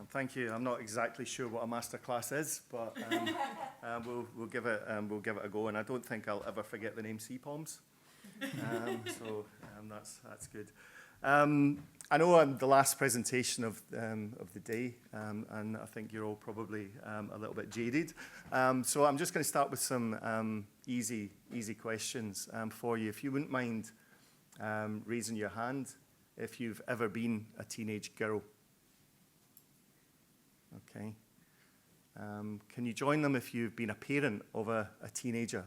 Thank you. I'm not exactly sure what a masterclass is, but we'll give it a go. And I don't think I'll ever forget the name CPOMs. So that's good. I know I'm the last presentation of the day, and I think you're all probably a little bit jaded. So I'm just going to start with some easy questions for you. If you wouldn't mind raising your hand if you've ever been a teenage girl. Okay. Can you join them if you've been a parent of a teenager?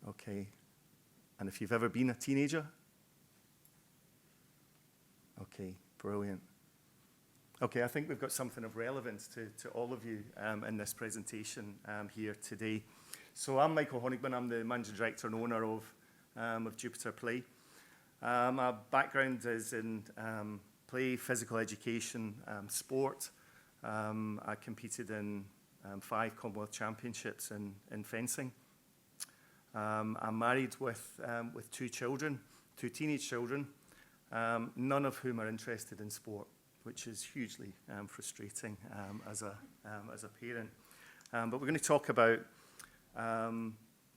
Okay. And if you've ever been a teenager? Okay, brilliant. Okay, I think we've got something of relevance to all of you in this presentation here today. So I'm Michael Hoenigmann. I'm the Managing Director and owner of Jupiter Play. My background is in play, physical education, sport. I competed in 5 Commonwealth Championships in fencing. I'm married with 2 children, 2 teenage children, none of whom are interested in sport, which is hugely frustrating as a parent. But we're going to talk about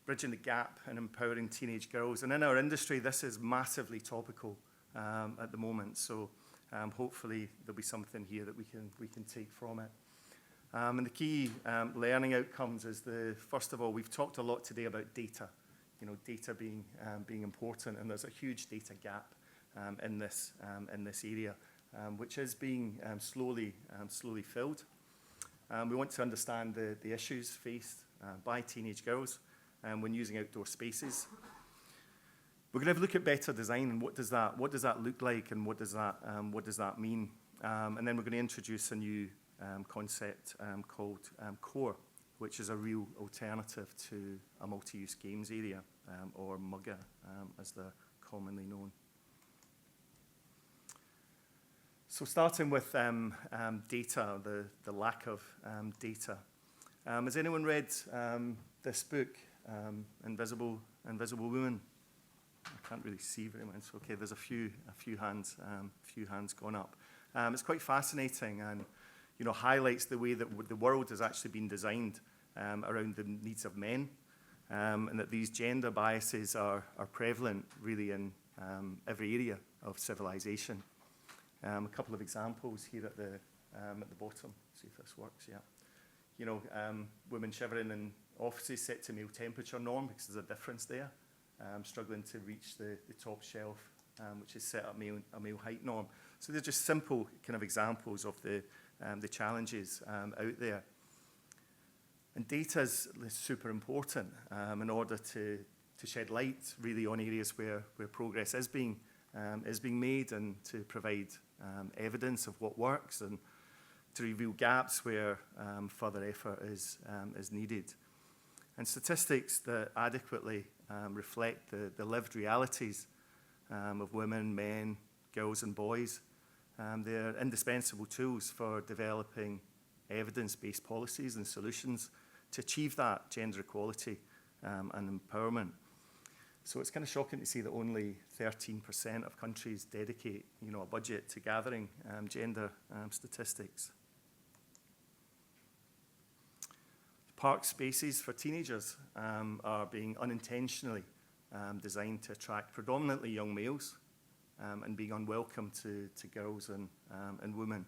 bridging the gap and empowering teenage girls. And in our industry, this is massively topical at the moment. So hopefully there'll be something here that we can take from it. And the key learning outcomes is first of all, we've talked a lot today about data. Data being important, and there's a huge data gap in this area, which is being slowly filled. We want to understand the issues faced by teenage girls when using outdoor spaces. We're going to have a look at better design and what does that look like and what does that mean? And then we're going to introduce a new concept called Core, which is a real alternative to a multi-use games area, or MUGA, as they're commonly known. So starting with data, the lack of data. Has anyone read this book, Invisible Woman? I can't really see very much. Okay, there's a few hands gone up. It's quite fascinating and highlights the way that the world has actually been designed around the needs of men, and that these gender biases are prevalent really in every area of civilization. A couple of examples here at the bottom. See if this works. Yeah. Women shivering in offices set to male temperature norm because there's a difference there. Struggling to reach the top shelf, which is set at a male height norm. So they're just simple kind of examples of the challenges out there. And data is super important in order to shed light really on areas where progress is being made, and to provide evidence of what works, and to reveal gaps where further effort is needed. And statistics that adequately reflect the lived realities of women, men, girls and boys. They're indispensable tools for developing evidence-based policies and solutions to achieve that gender equality and empowerment. So it's kind of shocking to see that only 13% of countries dedicate a budget to gathering gender statistics. Park spaces for teenagers are being unintentionally designed to attract predominantly young males and being unwelcome to girls and women.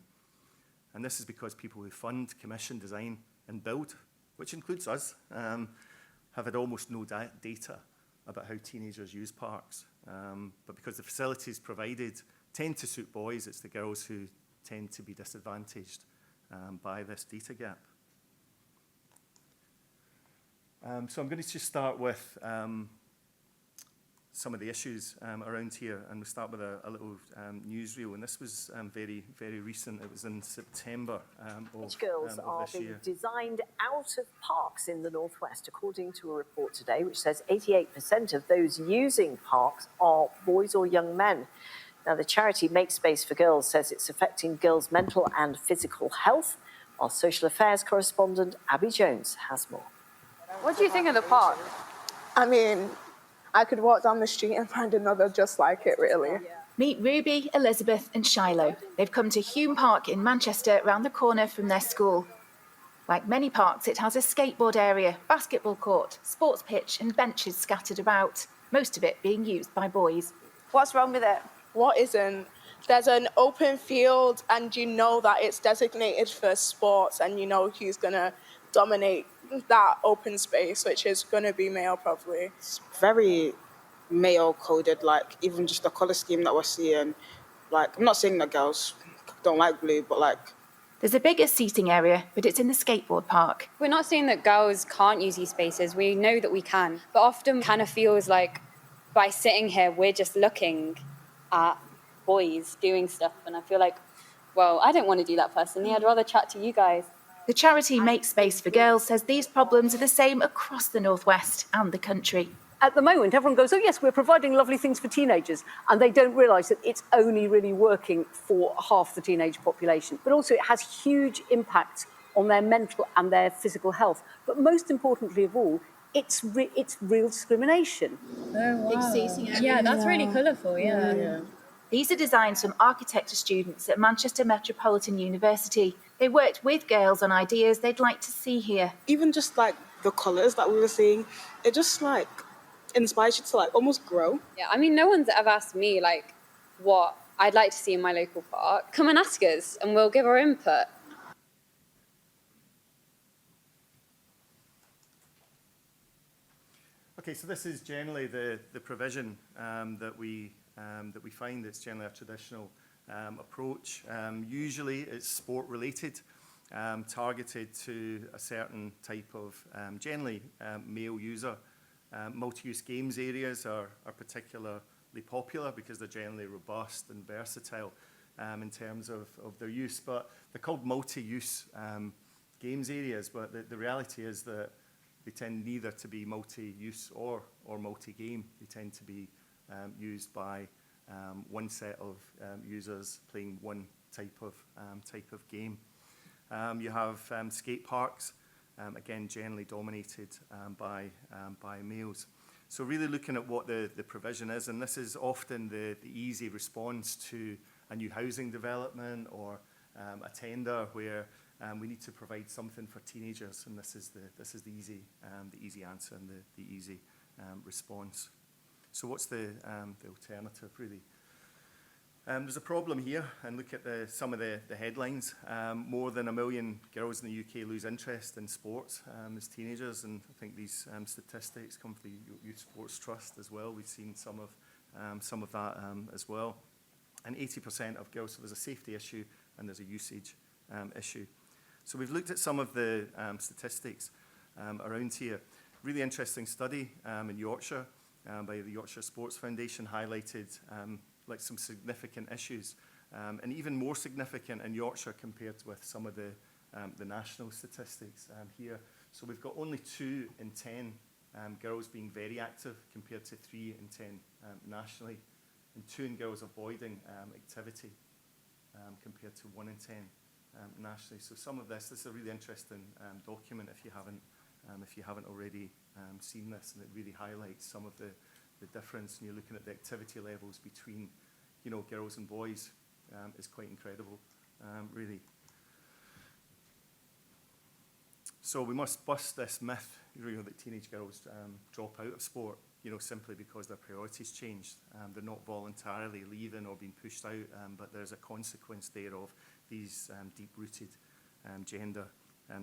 And this is because people who fund, commission, design and build, which includes us, have had almost no data about how teenagers use parks. But because the facilities provided tend to suit boys, it's the girls who tend to be disadvantaged by this data gap. So I'm going to just start with some of the issues around here, and we'll start with a little newsreel, and this was very, very recent. It was in September of girls are this being year. Designed out of parks in the Northwest, according to a report today, which says 88% of those using parks are boys or young men. Now, the charity Make Space for Girls says it's affecting girls' mental and physical health, while social affairs correspondent Abby Jones has more. What do you think of the park? I mean, I could walk down the street and find another just like it, really. Meet Ruby, Elizabeth and Shiloh. They've come to Hume Park in Manchester, round the corner from their school. Like many parks, it has a skateboard area, basketball court, sports pitch and benches scattered about, most of it being used by boys. What's wrong with it? What isn't? There's an open field and you know that it's designated for sports and you know who's going to dominate that open space, which is going to be male probably. It's very male coded, like even just the colour scheme that we're seeing. Like, I'm not saying that girls don't like blue, but like... There's a bigger seating area, but it's in the skateboard park. We're not saying that girls can't use these spaces. We know that we can. But often kind of feels like by sitting here, we're just looking at boys doing stuff. And I feel like, well, I don't want to do that personally. I'd rather chat to you guys. The charity Make Space for Girls says these problems are the same across the Northwest and the country. At the moment, everyone goes, oh yes, we're providing lovely things for teenagers, and they don't realise that it's only really working for half the teenage population. But also it has huge impacts on their mental and their physical health. But most importantly of all, it's real discrimination. Oh, wow. Yeah, that's really colourful, yeah. These are designs from architecture students at Manchester Metropolitan University. They worked with girls on ideas they'd like to see here. Even just like the colours that we were seeing, it just like inspires you to like almost grow. Yeah, I mean, no one's ever asked me like what I'd like to see in my local park. Come and ask us and we'll give our input. Okay, so this is generally the provision that we find. It's generally a traditional approach. Usually it's sport related, targeted to a certain type of generally male user. Multi-use games areas are particularly popular because they're generally robust and versatile in terms of their use. But they're called multi-use games areas, but the reality is that they tend neither to be multi-use or multi-game. They tend to be used by one set of users playing one type of game. You have skate parks, again generally dominated by males. So really looking at what the provision is, and this is often the easy response to a new housing development or a tender where we need to provide something for teenagers, and this is the easy answer and the easy response. So what's the alternative really? There's a problem here, and look at some of the headlines. More than 1 million girls in the UK lose interest in sports as teenagers, and I think these statistics come from the Youth Sports Trust as well. We've seen some of that as well. And 80% of girls, so there's a safety issue and there's a usage issue. So we've looked at some of the statistics around here. Really interesting study in Yorkshire by the Yorkshire Sports Foundation highlighted like some significant issues, and even more significant in Yorkshire compared with some of the national statistics here. So we've got only 2 in 10 girls being very active compared to 3 in 10 nationally, and 2 in girls avoiding activity compared to 1 in 10 nationally. So some of this is a really interesting document if you haven't already seen this, and it really highlights some of the difference, and you're looking at the activity levels between, girls and boys is quite incredible, really. So we must bust this myth, that teenage girls drop out of sport, simply because their priorities changed. They're not voluntarily leaving or being pushed out, but there's a consequence there of these deep-rooted gender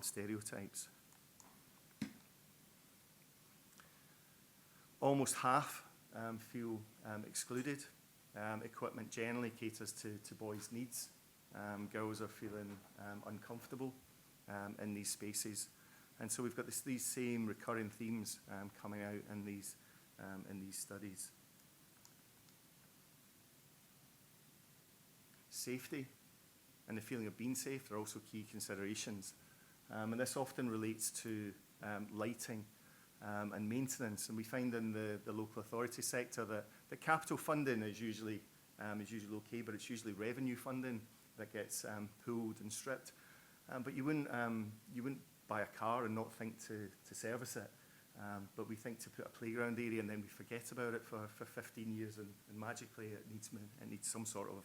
stereotypes. Almost half feel excluded. Equipment generally caters to boys' needs. Girls are feeling uncomfortable in these spaces. And so we've got these same recurring themes coming out in these studies. Safety and the feeling of being safe are also key considerations. And this often relates to lighting and maintenance. And we find in the local authority sector that the capital funding is usually okay, but it's usually revenue funding that gets pulled and stripped. But you wouldn't buy a car and not think to service it. but we think to put a playground area and then we forget about it for 15 years and magically it needs some sort of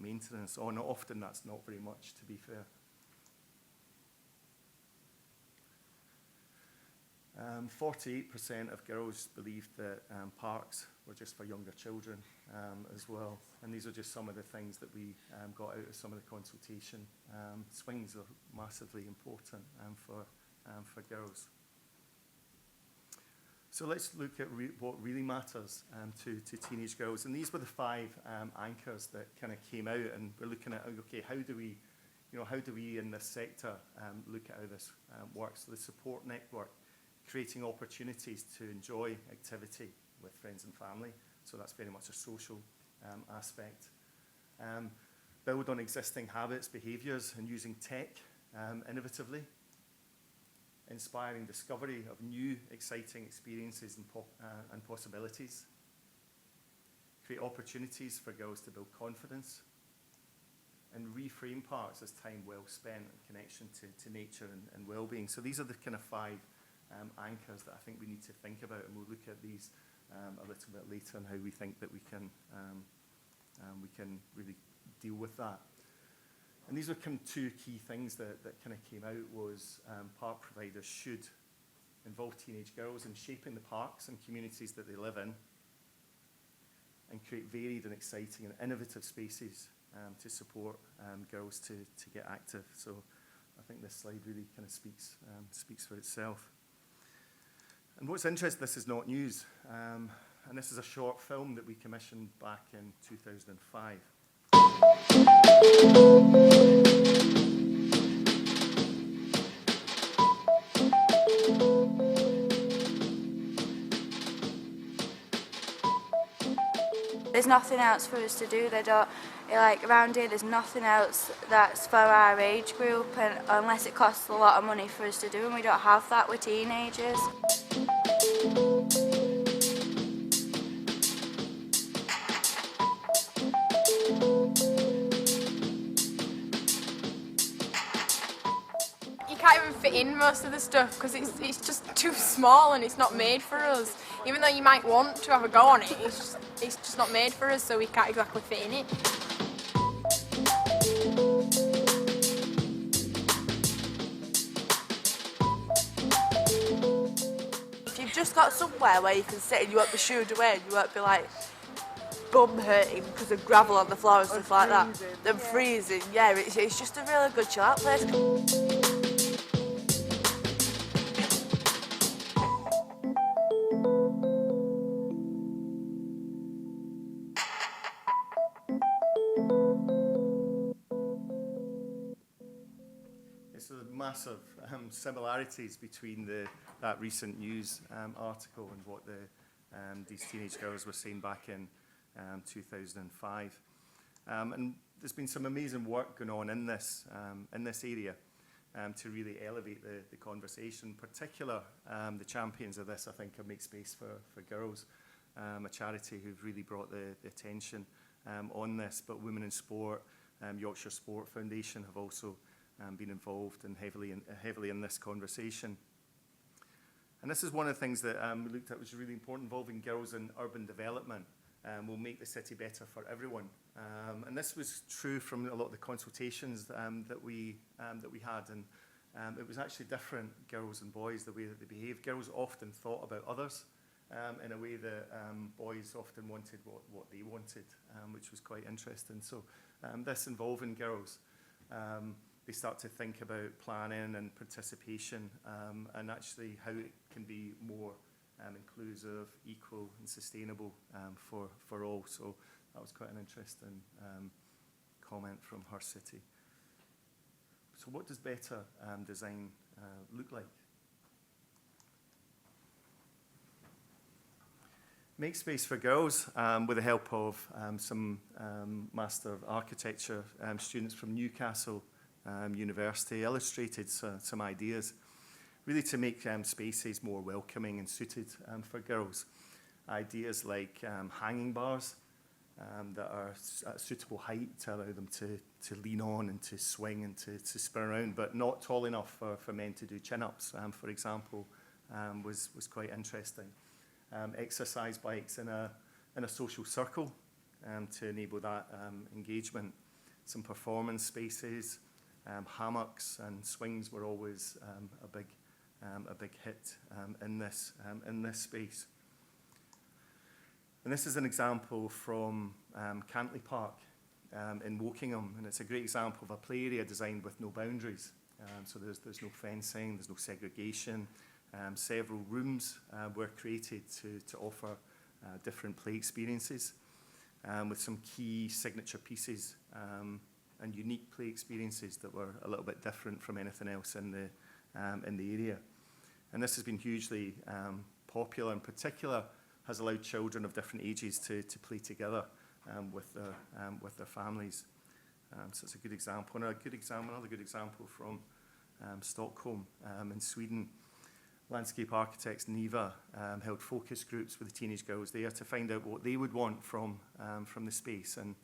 maintenance. Often that's not very much, to be fair. 48% of girls believed that parks were just for younger children as well. And these are just some of the things that we got out of some of the consultation. Swings are massively important for girls. So let's look at what really matters to teenage girls. And these were the 5 anchors that kind of came out, and we're looking at, okay, how do we in this sector look at how this works? So the support network, creating opportunities to enjoy activity with friends and family. So that's very much a social aspect. Build on existing habits, behaviours, and using tech innovatively. Inspiring discovery of new, exciting experiences and possibilities. Create opportunities for girls to build confidence. And reframe parks as time well spent in connection to nature and well-being. So these are the kind of 5 anchors that I think we need to think about, and we'll look at these a little bit later and how we think that we can really deal with that. And these are kind of 2 key things that kind of came out was park providers should involve teenage girls in shaping the parks and communities that they live in and create varied and exciting and innovative spaces to support girls to get active. So I think this slide really kind of speaks for itself. And what's interesting, this is not news, and this is a short film that we commissioned back in 2005. There's nothing else for us to do. They don't, like around here, there's nothing else that's for our age group, and unless it costs a lot of money for us to do, and we don't have that with teenagers. You can't even fit in most of the stuff because it's just too small and it's not made for us. Even though you might want to have a go on it, it's just not made for us, so we can't exactly fit in it. If you've just got somewhere where you can sit and you won't be shooed away and you won't be like bum hurting because of gravel on the floor and stuff like that, then freezing, yeah, it's just a really good chill out place. So massive similarities between that recent news article and what these teenage girls were saying back in 2005. And there's been some amazing work going on in this area to really elevate the conversation. In particular, the champions of this, I think, are Make Space for Girls, a charity who've really brought the attention on this. But Women in Sport, Yorkshire Sport Foundation have also been involved and heavily in this conversation. And this is one of the things that we looked at was really important, involving girls in urban development will make the city better for everyone. And this was true from a lot of the consultations that we had, and it was actually different, girls and boys, the way that they behaved. Girls often thought about others in a way that boys often wanted what they wanted, which was quite interesting. So this involving girls, they start to think about planning and participation and actually how it can be more inclusive, equal and sustainable for all. So that was quite an interesting comment from her city. So what does better design look like? Make Space for Girls, with the help of some Master of Architecture students from Newcastle University, illustrated some ideas really to make spaces more welcoming and suited for girls. Ideas like hanging bars that are at a suitable height to allow them to lean on and to swing and to spin around, but not tall enough for men to do chin-ups, for example, was quite interesting. Exercise bikes in a social circle to enable that engagement. Some performance spaces, hammocks and swings were always a big hit in this space. And this is an example from Cantley Park in Wokingham, and it's a great example of a play area designed with no boundaries. So there's no fencing, there's no segregation. Several rooms were created to offer different play experiences with some key signature pieces and unique play experiences that were a little bit different from anything else in the area. And this has been hugely popular. In particular, has allowed children of different ages to play together with their families. So it's a good example. And another good example from Stockholm in Sweden. Landscape architects NIVA held focus groups with the teenage girls there to find out what they would want from the space. And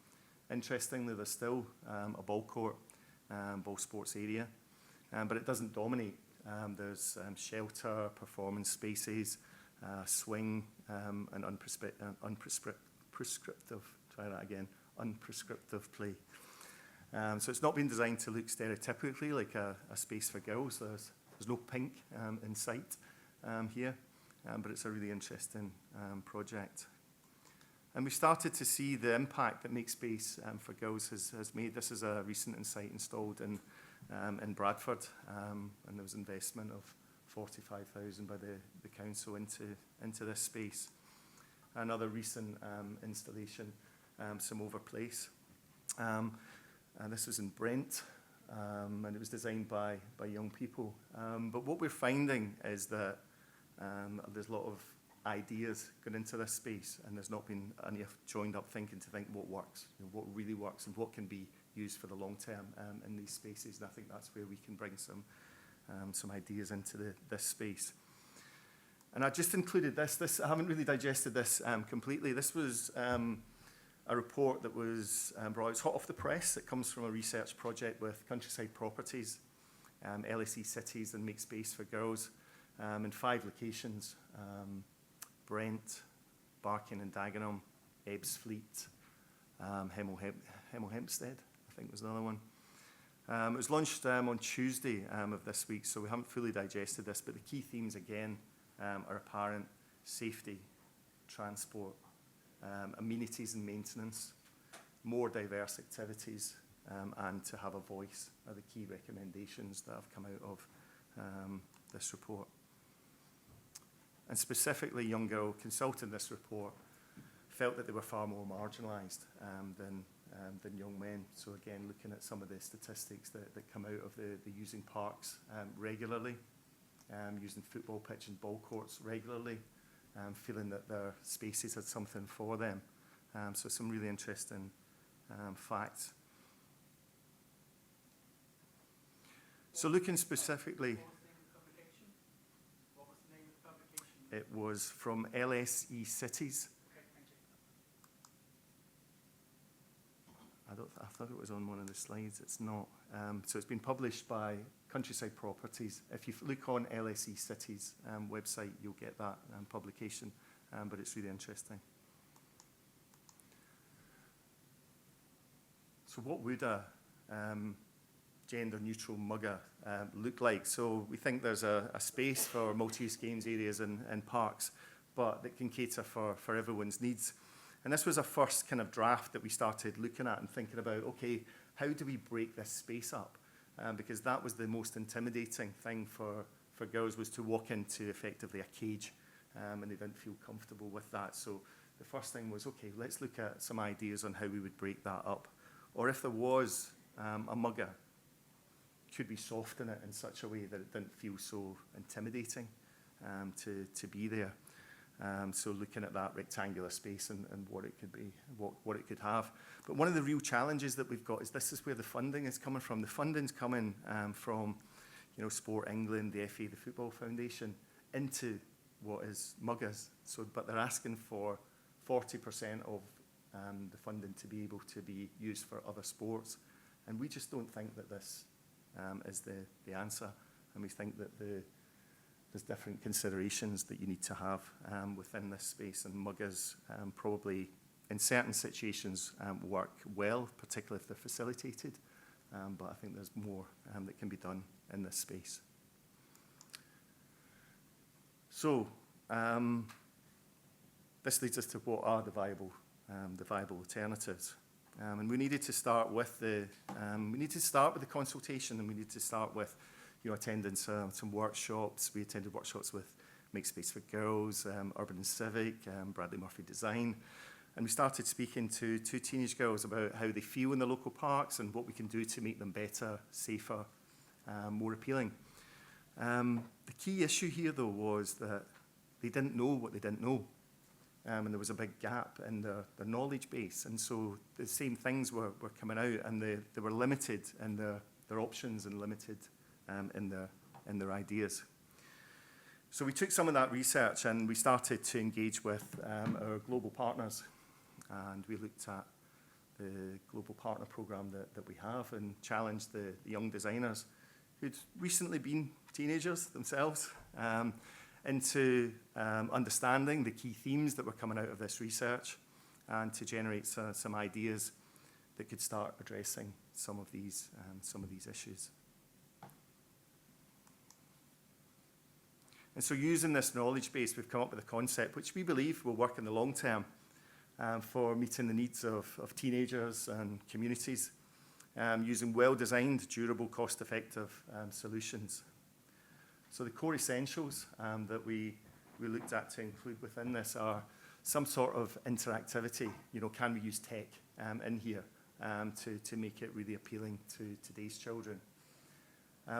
interestingly, there's still a ball court, ball sports area, but it doesn't dominate. There's shelter, performance spaces, swing, and unprescriptive play. So it's not been designed to look stereotypically like a space for girls. There's no pink in sight here, but it's a really interesting project. And we started to see the impact that Make Space for Girls has made. This is a recent site installed in Bradford, and there was investment of 45,000 by the council into this space. Another recent installation, Samover Place. And this was in Brent, and it was designed by young people. But what we're finding is that there's a lot of ideas going into this space, and there's not been enough joined up thinking to think what works, what really works, and what can be used for the long term in these spaces. And I think that's where we can bring some ideas into this space. And I just included this. I haven't really digested this completely. This was a report that was brought. It's hot off the press. It comes from a research project with Countryside Properties, LSE Cities, and Make Space for Girls in 5 locations: Brent, Barking and Dagenham, Ebbsfleet, Hemel Hempstead, I think was another one. It was launched on Tuesday of this week, so we haven't fully digested this, but the key themes again are apparent: safety, transport, amenities and maintenance, more diverse activities, and to have a voice are the key recommendations that have come out of this report. And specifically, Young Girl consulted this report felt that they were far more marginalised than young men. So again, looking at some of the statistics that come out of the using parks regularly, using football pitch and ball courts regularly, feeling that their spaces had something for them. So some really interesting facts. So looking specifically, What was the name of the publication? it was from LSE Cities. Okay, thank you. I thought it was on one of the slides. It's not. So it's been published by Countryside Properties. If you look on LSE Cities website, you'll get that publication, but it's really interesting. So what would a gender-neutral mugger look like? So we think there's a space for multi-use games areas and parks, but that can cater for everyone's needs. And this was a first kind of draft that we started looking at and thinking about, okay, how do we break this space up? Because that was the most intimidating thing for girls, was to walk into effectively a cage, and they didn't feel comfortable with that. So the first thing was, okay, let's look at some ideas on how we would break that up. Or if there was a mugger, could we soften it in such a way that it didn't feel so intimidating to be there? So looking at that rectangular space and what it could be, what it could have. But one of the real challenges that we've got is this is where the funding is coming from. The funding's coming from, Sport England, the FA, the Football Foundation, into what is muggers. So, but they're asking for 40% of the funding to be able to be used for other sports. And we just don't think that this is the answer. And we think that the there's different considerations that you need to have within this space, and muggers probably in certain situations work well, particularly if they're facilitated, but I think there's more that can be done in this space. So this leads us to what are the viable alternatives, and we needed to start with the consultation, and we need to start with attending some workshops. We attended workshops with Make Space for Girls, Urban and Civic, Bradley Murphy Design, and we started speaking to two teenage girls about how they feel in the local parks and what we can do to make them better, safer, more appealing. The key issue here, though, was that they didn't know what they didn't know. And there was a big gap in their knowledge base. And so the same things were coming out, and they were limited in their options and limited in their ideas. So we took some of that research and we started to engage with our global partners. And we looked at the global partner program that we have and challenged the young designers who'd recently been teenagers themselves into understanding the key themes that were coming out of this research, and to generate some ideas that could start addressing some of these issues. And so using this knowledge base, we've come up with a concept which we believe will work in the long term for meeting the needs of teenagers and communities, using well-designed, durable, cost-effective solutions. So the core essentials that we looked at to include within this are some sort of interactivity. Can we use tech in here to make it really appealing to today's children?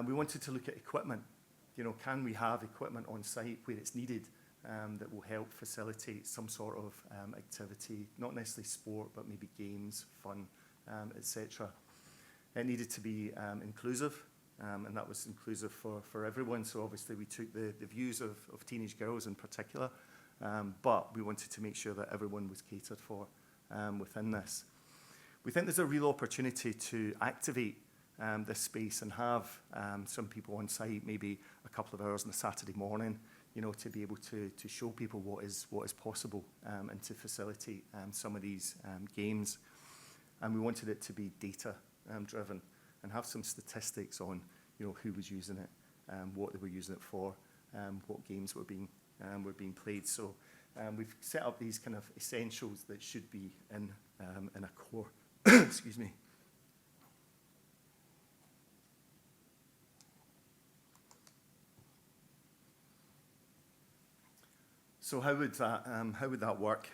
We wanted to look at equipment. Can we have equipment on site where it's needed that will help facilitate some sort of activity, not necessarily sport, but maybe games, fun, etc. It needed to be inclusive, and that was inclusive for everyone. So obviously we took the views of teenage girls in particular, but we wanted to make sure that everyone was catered for within this. We think there's a real opportunity to activate this space and have some people on site, maybe a couple of hours on a Saturday morning, to be able to show people what is possible and to facilitate some of these games. And we wanted it to be data driven and have some statistics on who was using it, what they were using it for, what games were being played. So we've set up these kind of essentials that should be in a core. Excuse me. So how would that work?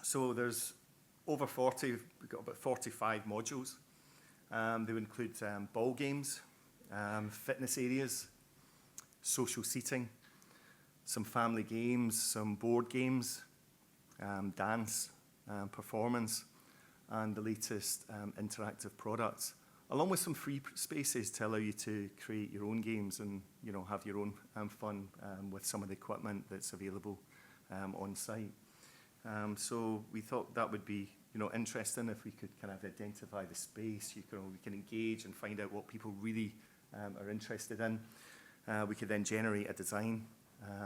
So there's over 40. We've got about 45 modules. They would include ball games, fitness areas, social seating, some family games, some board games, dance, performance, and the latest interactive products, along with some free spaces to allow you to create your own games and have your own fun with some of the equipment that's available on site. So we thought that would be interesting if we could kind of identify the space. We can engage and find out what people really are interested in. We could then generate a design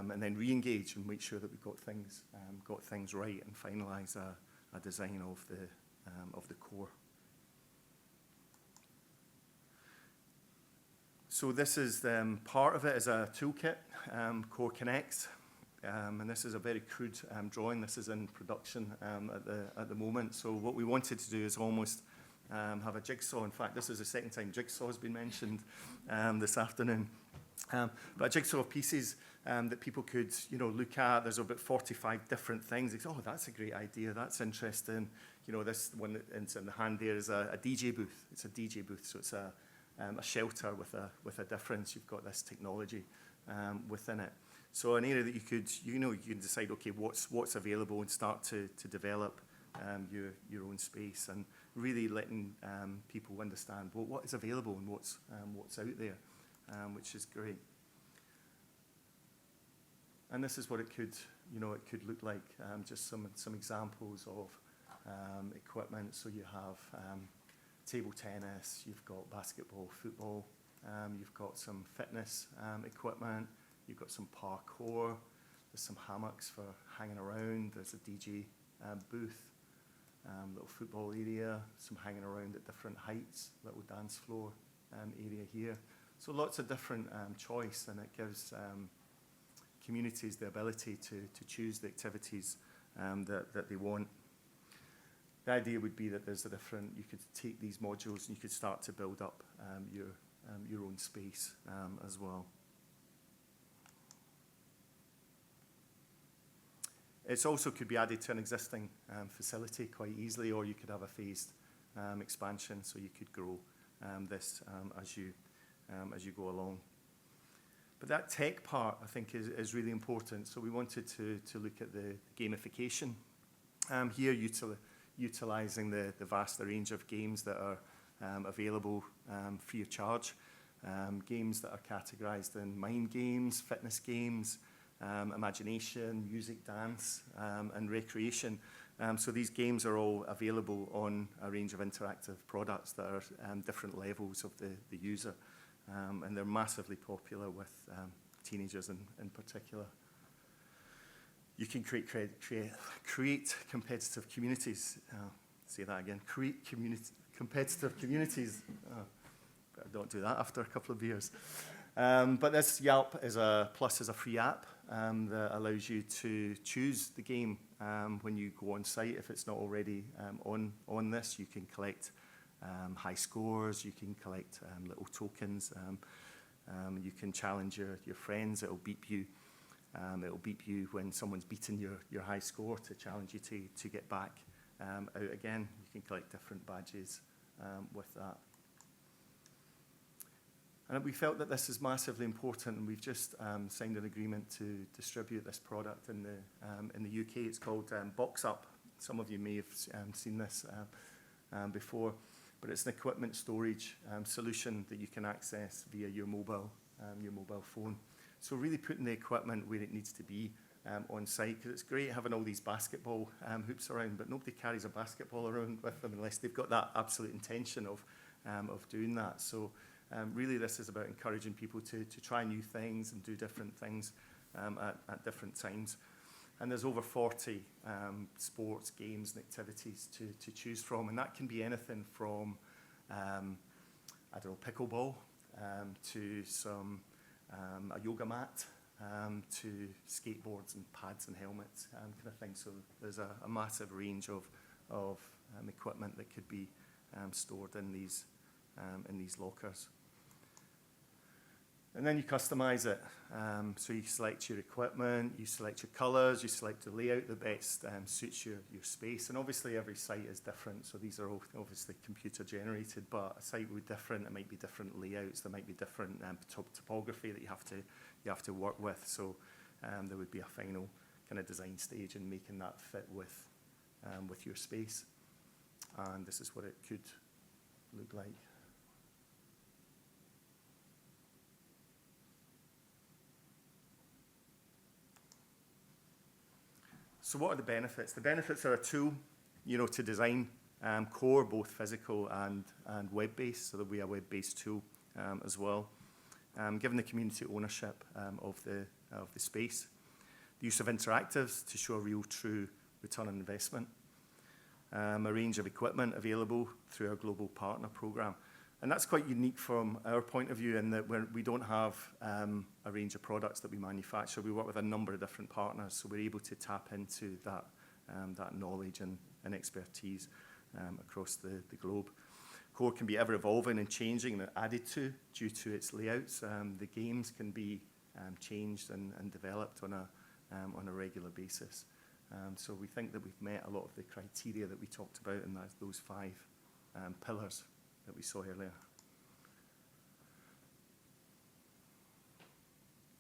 and then re-engage and make sure that we got things right and finalise a design of the core. So this is part of it is a toolkit, Core Connect, and this is a very crude drawing. This is in production at the moment. So what we wanted to do is almost have a jigsaw. In fact, this is the second time jigsaw has been mentioned this afternoon. But a jigsaw of pieces that people could look at. There's about 45 different things. They say, oh, that's a great idea. That's interesting. This one that's in the hand there is a DJ booth. It's a DJ booth, so it's a shelter with a difference. You've got this technology within it. So an area that you can decide, okay, what's available and start to develop your own space and really letting people understand what is available and what's out there, which is great. And this is what it could look like. Just some examples of equipment. So you have table tennis, you've got basketball, football, you've got some fitness equipment, You've got some parkour. There's some hammocks for hanging around. There's a DJ booth, little football area, some hanging around at different heights, little dance floor area here. So lots of different choice, and it gives communities the ability to choose the activities that they want. The idea would be that there's a different, you could take these modules and you could start to build up your own space as well. It also could be added to an existing facility quite easily, or you could have a phased expansion, so you could grow this as you go along. But that tech part, I think, is really important. So we wanted to look at the gamification. Here, utilising the vast range of games that are available free of charge. Games that are categorised in mind games, fitness games, imagination, music, dance, and recreation. So these games are all available on a range of interactive products that are different levels of the user. And they're massively popular with teenagers in particular. You can create competitive communities. Say that again. Create competitive communities. Better don't do that after a couple of beers. But this Yelp is a free app that allows you to choose the game when you go on site. If it's not already on this, you can collect high scores. You can collect little tokens. You can challenge your friends. It'll beep you. It'll beep you when someone's beaten your high score to challenge you to get back out again. You can collect different badges with that. And we felt that this is massively important, and we've just signed an agreement to distribute this product in the UK. It's called Box Up. Some of you may have seen this before, but it's an equipment storage solution that you can access via your mobile phone. So really putting the equipment where it needs to be on site, because it's great having all these basketball hoops around, but nobody carries a basketball around with them unless they've got that absolute intention of doing that. So really this is about encouraging people to try new things and do different things at different times. And there's over 40 sports, games and activities to choose from, and that can be anything from, pickleball, to some a yoga mat, to skateboards and pads and helmets, kind of thing. So there's a massive range of equipment that could be stored in these lockers. And then you customize it. So you select your equipment, you select your colors, you select the layout that best suits your space. And obviously every site is different. So these are all obviously computer generated, but a site will be different. It might be different layouts. There might be different topography that you have to work with. So there would be a final kind of design stage in making that fit with your space. And this is what it could look like. So what are the benefits? The benefits are a tool, to design core, both physical and web-based, so there'll be a web-based tool as well. Given the community ownership of the space, the use of interactives to show a real, true return on investment, a range of equipment available through our global partner program. And that's quite unique from our point of view in that we don't have a range of products that we manufacture. We work with a number of different partners, so we're able to tap into that knowledge and expertise across the globe. Core can be ever evolving and changing and added to due to its layouts. The games can be changed and developed on a regular basis. So we think that we've met a lot of the criteria that we talked about in those 5 pillars that we saw earlier.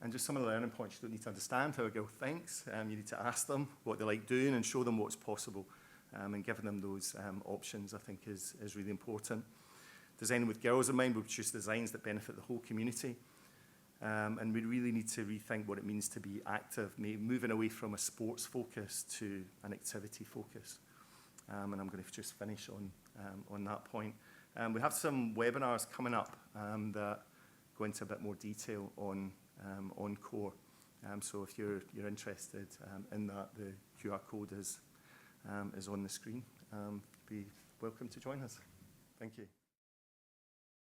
And just some of the learning points: you don't need to understand how a girl thinks. You need to ask them what they like doing and show them what's possible. And giving them those options, I think, is really important. Designing with girls in mind, we choose designs that benefit the whole community. And we really need to rethink what it means to be active, moving away from a sports focus to an activity focus. And I'm going to just finish on that point. We have some webinars coming up that go into a bit more detail on on core. So if you're interested in that, the QR code is on the screen. Be welcome to join us. Thank you.